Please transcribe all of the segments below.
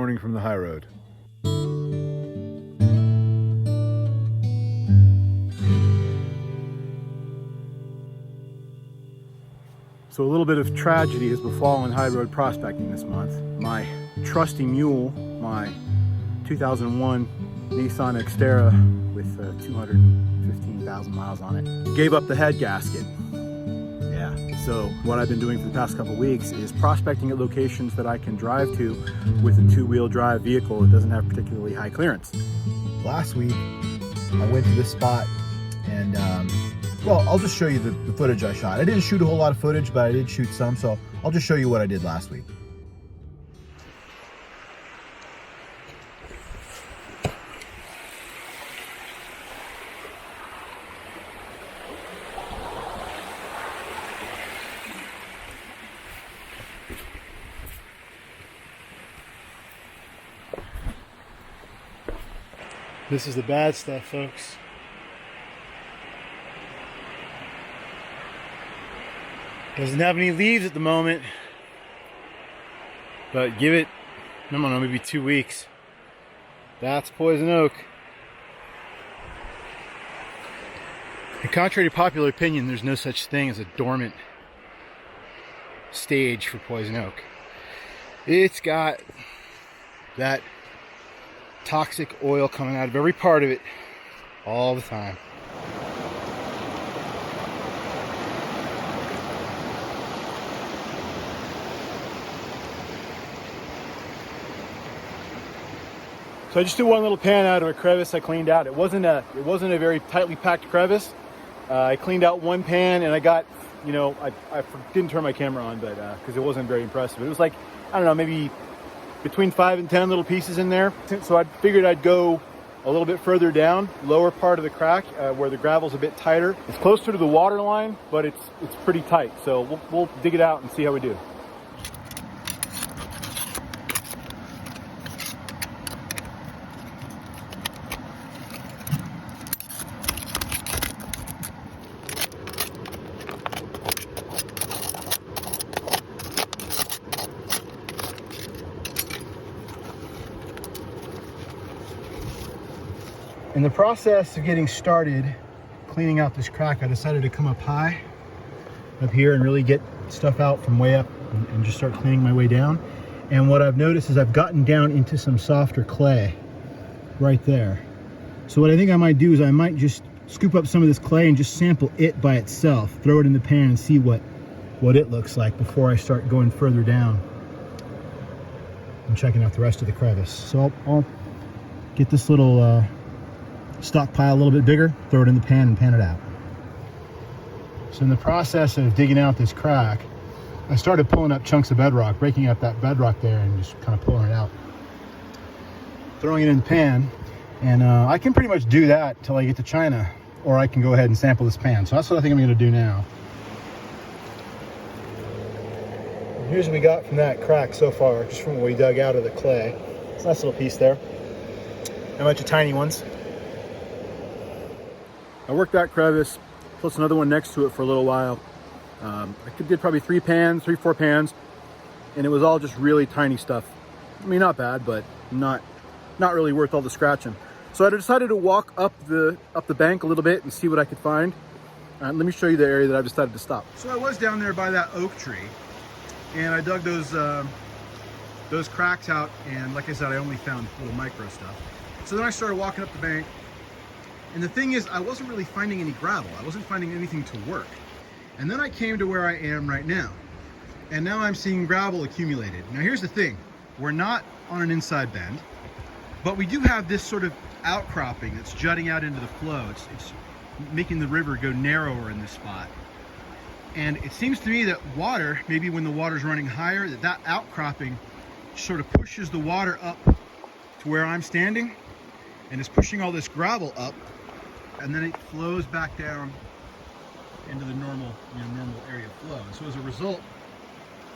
morning from the high road. So a little bit of tragedy has befallen high road prospecting this month. My trusty mule, my 2001 Nissan Xterra with 215,000 miles on it, gave up the head gasket. Yeah, so what I've been doing for the past couple weeks is prospecting at locations that I can drive to with a two-wheel drive vehicle that doesn't have particularly high clearance. Last week, I went to this spot and well, I'll just show you the footage I shot. I didn't shoot a whole lot of footage, but I did shoot some, so I'll just show you what I did last week. This is the bad stuff, folks. Doesn't have any leaves at the moment, but give it, I don't know, maybe 2 weeks. That's poison oak. And contrary to popular opinion, there's no such thing as a dormant stage for poison oak. It's got that toxic oil coming out of every part of it all the time. So I just did one little pan out of a crevice I cleaned out. It wasn't a very tightly packed crevice. I cleaned out one pan and I got, you know, I didn't turn my camera on, but because it wasn't very impressive. It was like, I don't know, maybe between 5 and 10 little pieces in there. So I figured I'd go a little bit further down, lower part of the crack where the gravel's a bit tighter. It's closer to the water line, but it's pretty tight. So we'll dig it out and see how we do. In the process of getting started cleaning out this crack, I decided to come up high up here and really get stuff out from way up and just start cleaning my way down. And what I've noticed is I've gotten down into some softer clay right there. So what I think I might do is I might just scoop up some of this clay and just sample it by itself, throw it in the pan and see what it looks like before I start going further down and checking out the rest of the crevice. So I'll get this little stockpile a little bit bigger, throw it in the pan and pan it out. So in the process of digging out this crack, I started pulling up chunks of bedrock, breaking up that bedrock there and just kind of pulling it out, throwing it in the pan. And I can pretty much do that till I get to China, or I can go ahead and sample this pan. So that's what I think I'm going to do now. Here's what we got from that crack so far, just from what we dug out of the clay. It's a nice little piece there. A bunch of tiny ones. I worked that crevice plus another one next to it for a little while. I did probably 4 pans, and it was all just really tiny stuff. I mean, not bad, but not really worth all the scratching. So I decided to walk up the bank a little bit and see what I could find. Let me show you the area that I've decided to stop. So I was down there by that oak tree, and I dug those cracks out, and like I said, I only found little micro stuff. So then I started walking up the bank. And the thing is, I wasn't really finding any gravel. I wasn't finding anything to work. And then I came to where I am right now. And now I'm seeing gravel accumulated. Now here's the thing. We're not on an inside bend, but we do have this sort of outcropping that's jutting out into the flow. It's making the river go narrower in this spot. And it seems to me that water, maybe when the water's running higher, that outcropping sort of pushes the water up to where I'm standing and is pushing all this gravel up. And then it flows back down into the normal area of flow. And so as a result,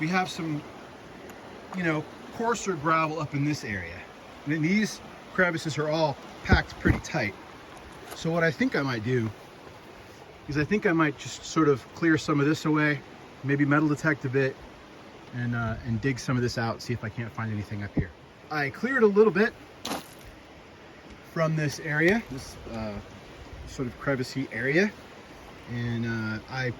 we have some, coarser gravel up in this area. And then these crevices are all packed pretty tight. So what I think I might do is I think I might just sort of clear some of this away, maybe metal detect a bit, and dig some of this out, see if I can't find anything up here. I cleared a little bit from this area, this sort of crevicey area, and I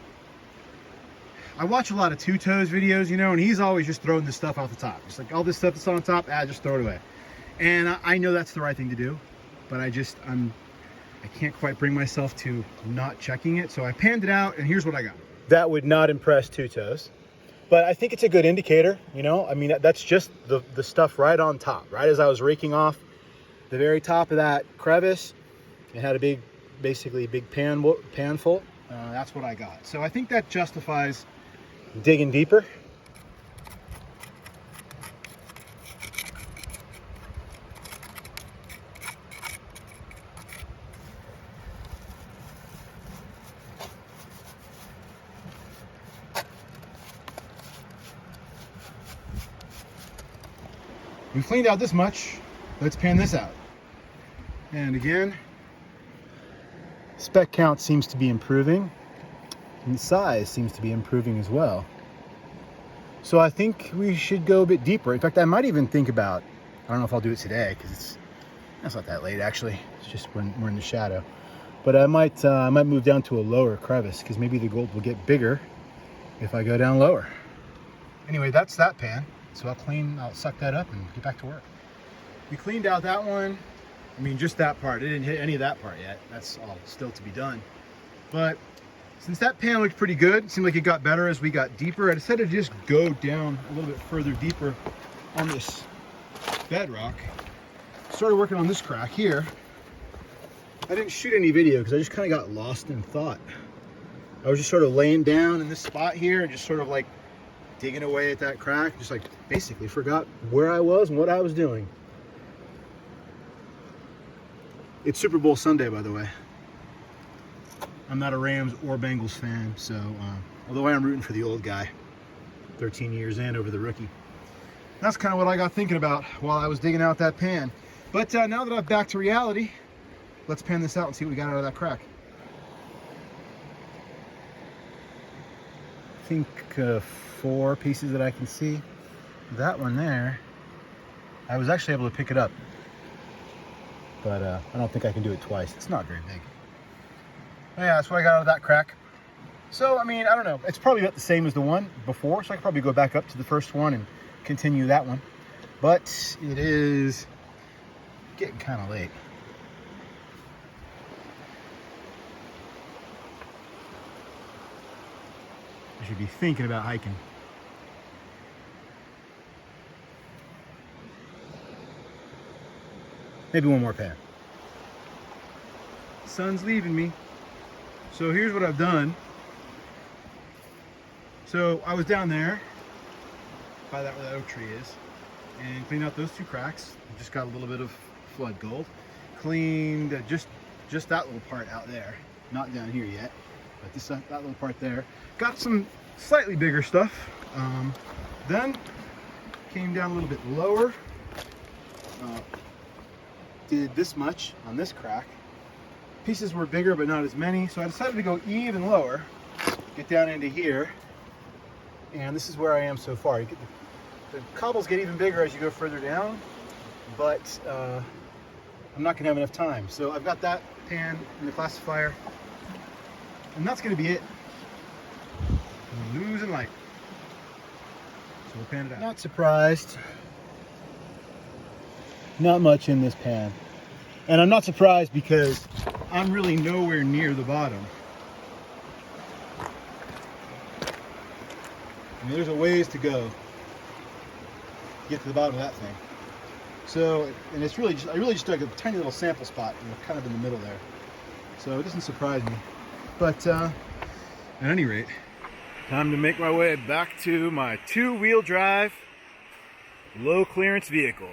watch a lot of Two Toes videos, you know, and he's always just throwing this stuff off the top. Just like all this stuff that's on top, just throw it away. And I know that's the right thing to do, but I can't quite bring myself to not checking it. So I panned it out, and here's what I got. That would not impress Two Toes, but I think it's a good indicator, you know. I mean, that's just the stuff right on top, right as I was raking off the very top of that crevice. It had a basically big pan full. That's what I got. So I think that justifies digging deeper. We've cleaned out this much. Let's pan this out. And again, speck count seems to be improving, and size seems to be improving as well. So I think we should go a bit deeper. In fact, I might even think about, I don't know if I'll do it today because it's not that late actually. It's just when we're in the shadow. But I might move down to a lower crevice because maybe the gold will get bigger if I go down lower. Anyway, that's that pan. So I'll suck that up and get back to work. We cleaned out that one. I mean, just that part. It didn't hit any of that part yet. That's all still to be done. But since that pan looked pretty good, it seemed like it got better as we got deeper. I decided to just go down a little bit further deeper on this bedrock. Started working on this crack here. I didn't shoot any video because I just kind of got lost in thought. I was just sort of laying down in this spot here and just sort of like digging away at that crack, just like basically forgot where I was and what I was doing. It's Super Bowl Sunday, by the way. I'm not a Rams or Bengals fan, so although I am rooting for the old guy, 13 years in over the rookie. That's kind of what I got thinking about while I was digging out that pan. But now that I'm back to reality, let's pan this out and see what we got out of that crack. I think 4 pieces that I can see. That one there, I was actually able to pick it up, but I don't think I can do it twice. It's not very big. But yeah, that's what I got out of that crack. So, I mean, I don't know. It's probably about the same as the one before, so I could probably go back up to the first one and continue that one. But it is getting kind of late. I should be thinking about hiking. Maybe one more pan. Sun's leaving me. So here's what I've done. So I was down there by where that oak tree is and cleaned out those 2 cracks. Just got a little bit of flood gold. Cleaned just that little part out there. Not down here yet, but that little part there. Got some slightly bigger stuff. Then came down a little bit lower. Did this much on this crack. Pieces were bigger, but not as many. So I decided to go even lower, get down into here. And this is where I am so far. You get the cobbles get even bigger as you go further down, but I'm not gonna have enough time. So I've got that pan in the classifier, and that's gonna be it. I'm losing light. So we'll pan it out. Not surprised. Not much in this pan. And I'm not surprised because I'm really nowhere near the bottom. I mean, there's a ways to go to get to the bottom of that thing. So, and it's really just, I really just dug a tiny little sample spot, you know, kind of in the middle there. So it doesn't surprise me. But at any rate, time to make my way back to my 2-wheel drive, low clearance vehicle.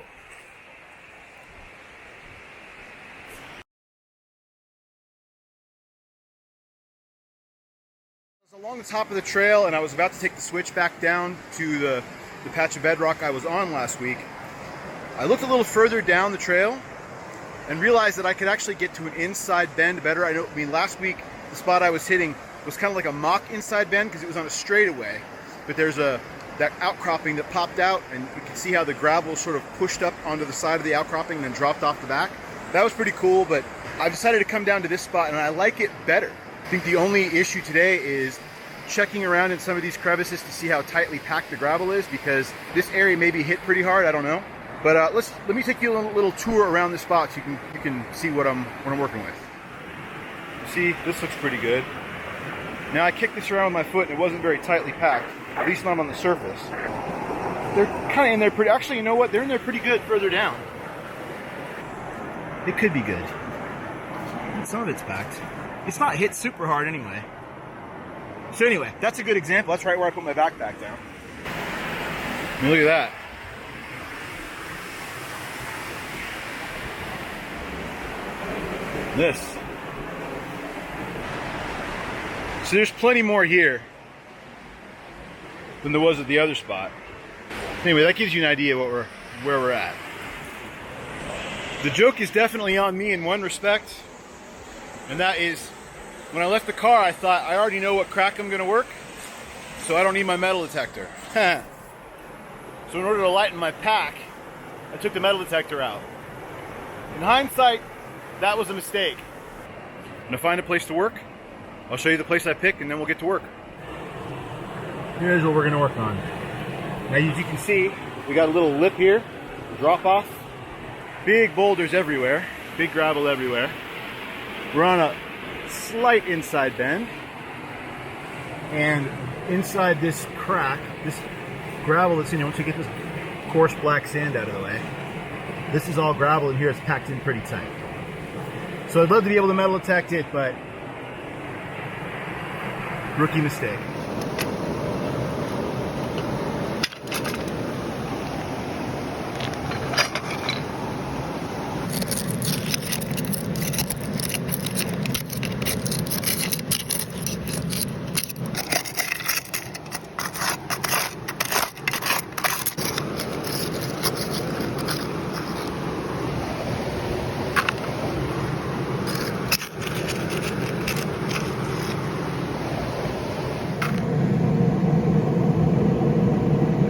Along the top of the trail, and I was about to take the switch back down to the patch of bedrock I was on last week. I looked a little further down the trail and realized that I could actually get to an inside bend better. I mean, last week the spot I was hitting was kind of like a mock inside bend because it was on a straightaway, but there's that outcropping that popped out, and you can see how the gravel sort of pushed up onto the side of the outcropping and then dropped off the back. That was pretty cool, but I've decided to come down to this spot and I like it better. I think the only issue today is checking around in some of these crevices to see how tightly packed the gravel is, because this area may be hit pretty hard, I don't know. But let me take you a little tour around this spot so you can see what I'm working with. See, this looks pretty good. Now I kicked this around with my foot and it wasn't very tightly packed, at least not on the surface. They're kind of in there pretty, actually, you know what? They're in there pretty good further down. It could be good. Some of it's packed. It's not hit super hard anyway. So anyway, that's a good example. That's right where I put my backpack down. I mean, look at that. This. So there's plenty more here than there was at the other spot. Anyway, that gives you an idea of where we're at. The joke is definitely on me in one respect, and that is when I left the car, I thought I already know what crack I'm going to work, so I don't need my metal detector. So in order to lighten my pack, I took the metal detector out. In hindsight, that was a mistake. I'm going to find a place to work. I'll show you the place I pick, and then we'll get to work. Here's what we're going to work on. Now, as you can see, we got a little lip here, drop off. Big boulders everywhere, big gravel everywhere. We're on a slight inside bend, and inside this crack, this gravel that's in here, once you get this coarse black sand out of the way, this is all gravel in here. It's packed in pretty tight. So I'd love to be able to metal detect it, but rookie mistake.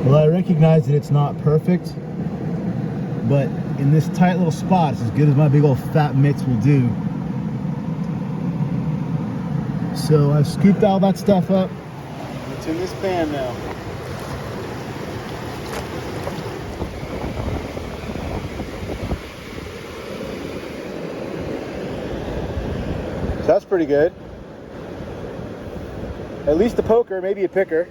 Well, I recognize that it's not perfect, but in this tight little spot, it's as good as my big old fat mitts will do. So I've scooped all that stuff up. It's in this pan now. So that's pretty good. At least a poker, maybe a picker.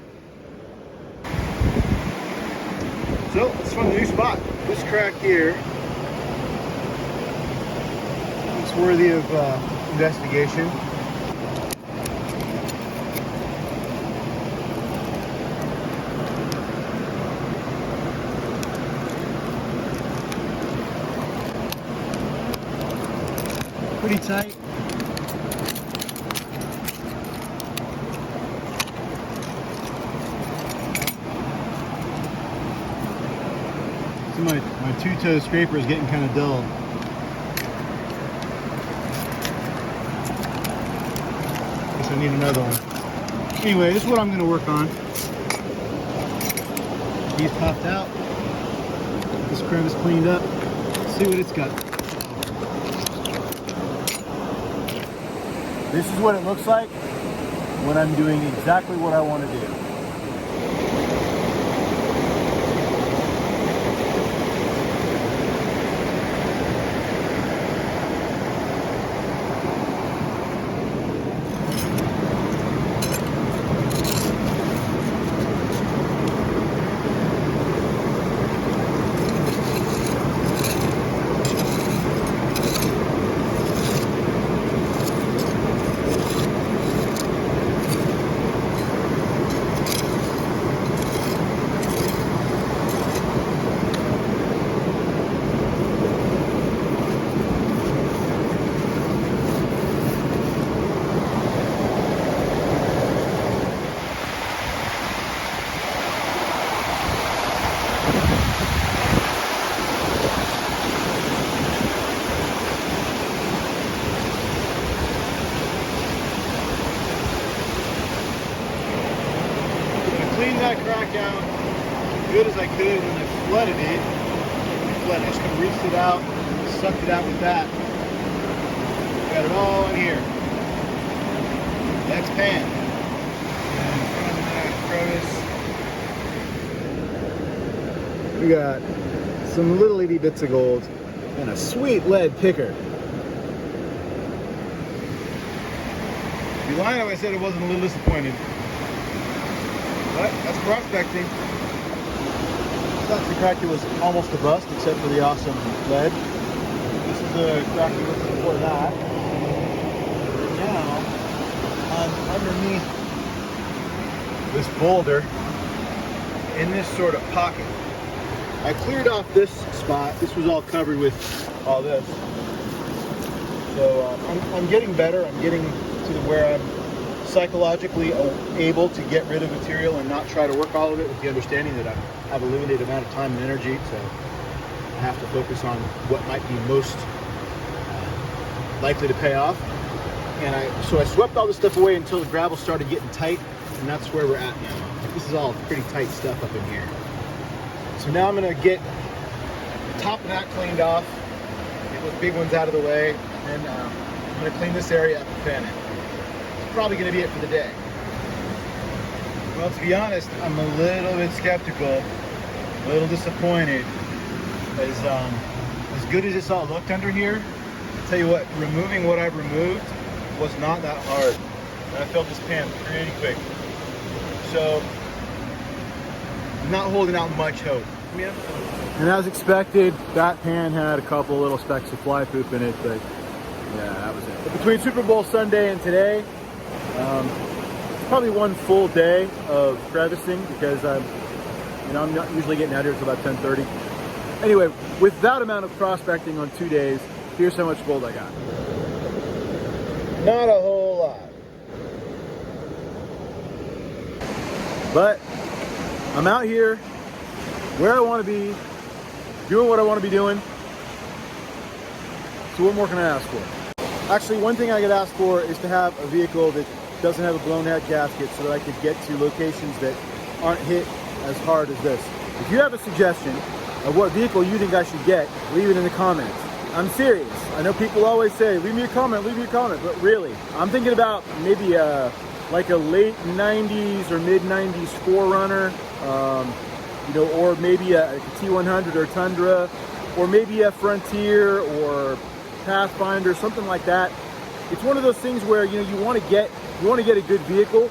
So let's find a new spot. This crack here looks worthy of investigation. Pretty tight. My two-toe scraper is getting kind of dull. Guess I need another one. Anyway, this is what I'm going to work on. These popped out. This crevice cleaned up. Let's see what it's got. This is what it looks like when I'm doing exactly what I want to do. could when I flooded it. I just kind of rinsed it out, sucked it out with that. Got it all in here. That's pan. And we got some little itty bits of gold and a sweet lead picker. Be lying if I said I wasn't a little disappointed. But that's prospecting. That's the crack that was almost a bust, except for the awesome lead. This is the crack that was before that. Now, I'm underneath this boulder in this sort of pocket. I cleared off this spot. This was all covered with all this. So I'm getting better. I'm getting to where I'm psychologically able to get rid of material and not try to work all of it, with the understanding that I have a limited amount of time and energy, so I have to focus on what might be most likely to pay off. And so I swept all this stuff away until the gravel started getting tight, and that's where we're at now. This is all pretty tight stuff up in here. So now I'm going to get the top of that cleaned off, get those big ones out of the way, and I'm going to clean this area up and fan it. Probably going to be it for the day. Well, to be honest, I'm a little bit skeptical, a little disappointed. As good as this all looked under here, I'll tell you what, removing what I've removed was not that hard. And I filled this pan pretty quick. So, I'm not holding out much hope. And as expected, that pan had a couple little specks of fly poop in it, but yeah, that was it. But between Super Bowl Sunday and today, it's probably one full day of crevicing, because I'm not usually getting out here until about 10:30. Anyway, with that amount of prospecting on 2 days, here's how much gold I got. Not a whole lot. But I'm out here where I want to be, doing what I want to be doing. So what more can I ask for? Actually, one thing I could ask for is to have a vehicle that doesn't have a blown head gasket, so that I could get to locations that aren't hit as hard as this. If you have a suggestion of what vehicle you think I should get, leave it in the comments. I'm serious. I know people always say, leave me a comment, but really, I'm thinking about maybe like a late 90s or mid 90s 4Runner, or maybe a T100 or Tundra, or maybe a Frontier or Pathfinder, something like that. It's one of those things where you want to get a good vehicle,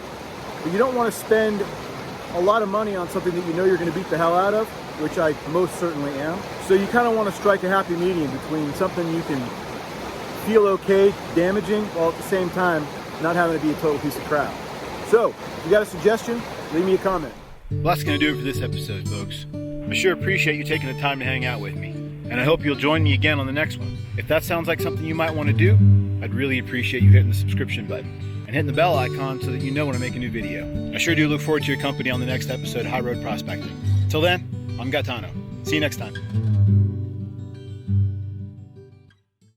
but you don't want to spend a lot of money on something that you know you're going to beat the hell out of, which I most certainly am. So you kind of want to strike a happy medium between something you can feel okay damaging, while at the same time not having to be a total piece of crap. So if you got a suggestion, leave me a comment. Well, that's going to do it for this episode, folks. I sure appreciate you taking the time to hang out with me, and I hope you'll join me again on the next one. If that sounds like something you might want to do, I'd really appreciate you hitting the subscription button and hitting the bell icon so that you know when I make a new video. I sure do look forward to your company on the next episode of High Road Prospecting. Till then, I'm Gaetano. See you next time.